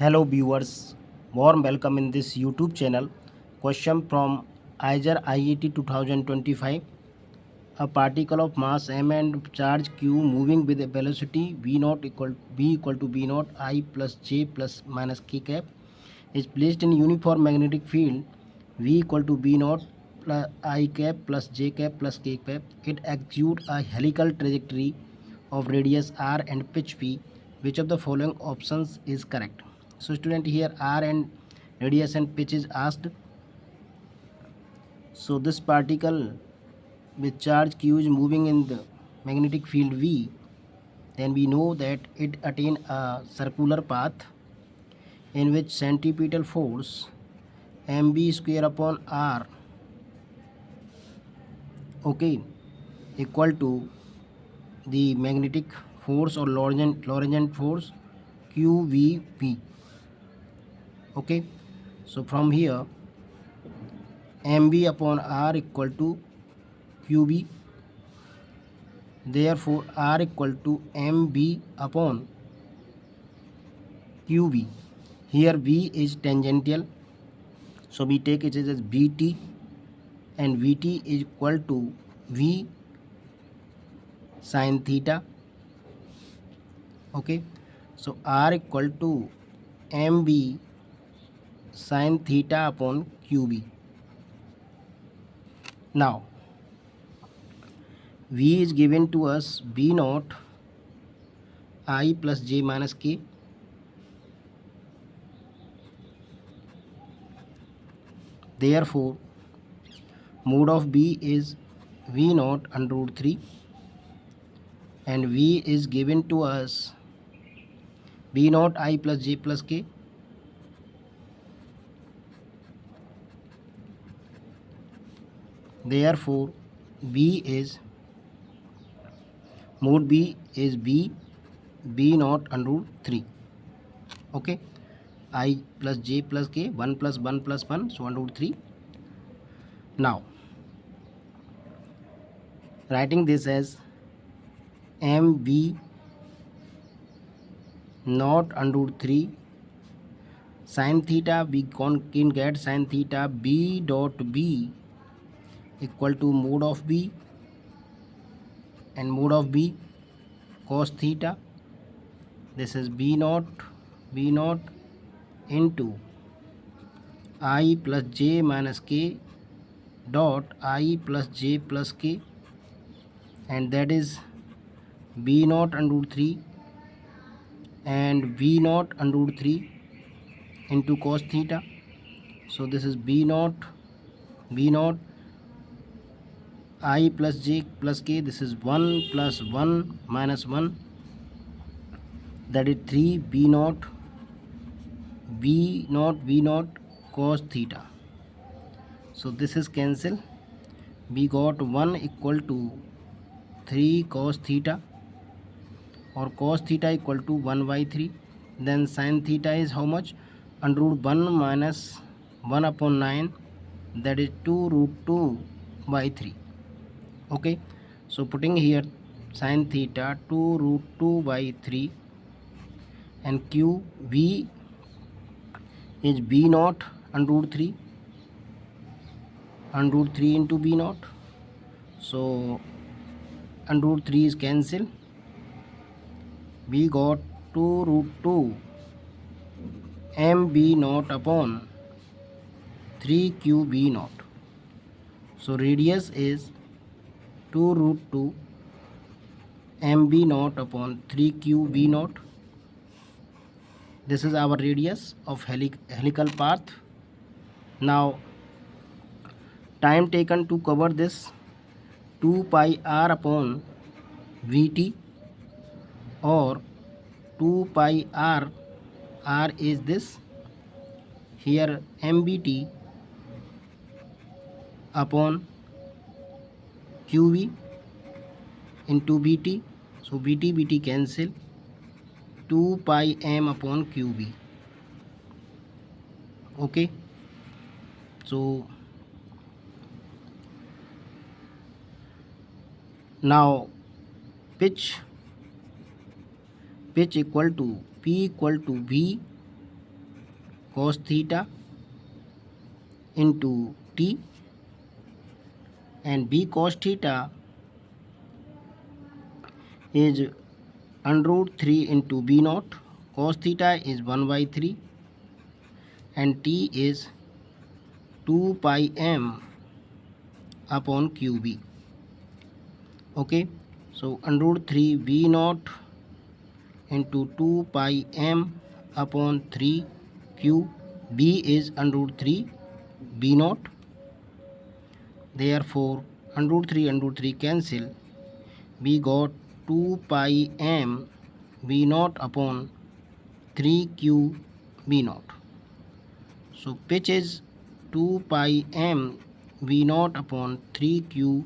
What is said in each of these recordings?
Hello viewers, warm welcome in this YouTube channel. Question from IJR IET 2025. A particle of mass m and charge q moving with a velocity v equal to b naught I plus j plus minus k cap is placed in uniform magnetic field v equal to b naught plus I cap plus j cap plus k cap. It executes a helical trajectory of radius r and pitch p. Which of the following options is correct? So student, here r and radius and pitch is asked. So this particle with charge q is moving in the magnetic field v, then we know that it attain a circular path in which centripetal force mb square upon r, okay, equal to the magnetic force or Lorentz force qvp. Okay, so from here mb upon r equal to qb, therefore r equal to mb upon qb. Here v is tangential, so we take it as bt, and vt is equal to v sin theta. Okay, so r equal to mb sin theta upon qb. Now v is given to us b naught I plus j minus k. Therefore mode of b is v naught under root 3, and v is given to us b naught I plus j plus k. Therefore b is mode b is b naught under root 3. Okay, I plus j plus k, 1 plus 1 plus 1, so under root 3. Now writing this as mb naught under root 3 sin theta, we can get sin theta b dot b equal to mode of b, and mode of b cos theta. This is b naught into I plus j minus k dot I plus j plus k, and that is b naught under root 3 and v naught under root 3 into cos theta. So this is b naught I plus j plus k. This is 1 plus 1 minus 1, that is 3 b naught cos theta. So this is cancel. We got 1 equal to 3 cos theta, or cos theta equal to 1 by 3. Then sin theta is how much? Under root 1 minus 1 upon 9, that is 2 root 2 by 3. Okay, so putting here sin theta 2 root 2 by 3, and q v is b naught under root 3 into b naught. So under root 3 is cancel. We got 2 root 2 mb naught upon 3 qb naught. So radius is 2 root 2 mb naught upon 3 qb naught. This is our radius of helical path. Now time taken to cover this, 2 pi r upon vt, or 2 pi r is this, here mbt upon qv into bt. So bt cancel, 2 pi m upon qb. Okay, so now pitch equal to p equal to v cos theta into t, and b cos theta is under root 3 into b naught. Cos theta is 1 by 3 and t is 2 pi m upon qb. Okay, so under root 3 b naught into 2 pi m upon 3 q. B is under root 3 b naught. Therefore under root 3 cancel. We got 2 pi m b naught upon 3 q b naught. So pitch is 2 pi m b naught upon 3 q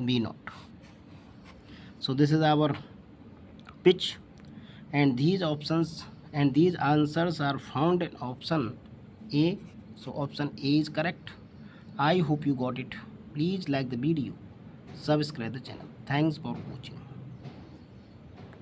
b naught. So this is our pitch, and these options and these answers are found in option A. So option A is correct. I hope you got it. Please like the video, subscribe the channel. Thanks for watching.